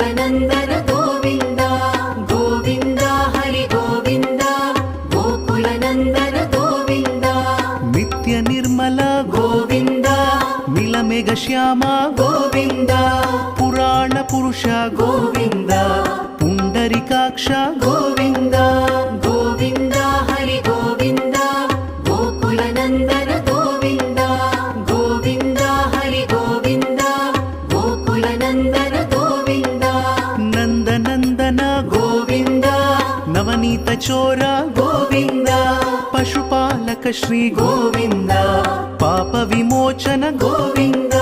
गोकुलनन्दन गोविन्द गोविन्द हरि गोविन्द गोकुलनन्दन गोविन्द नित्य निर्मल गोविन्द नीलमेघ श्याम गोविन्द पुराण पुरुष गोविन्द पुण्डरीकाक्ष गोविन्द गोविन्द हरि गोविन्द गोकुलनन्दन गोविन्द गोविन्द हरि गोविन्द गोकुलनन्दन गोविन्द नन्दनन्दन गोविन्द नवनीत चोर गोविन्द पशुपालक श्री गोविन्द पाप विमोचन गोविन्द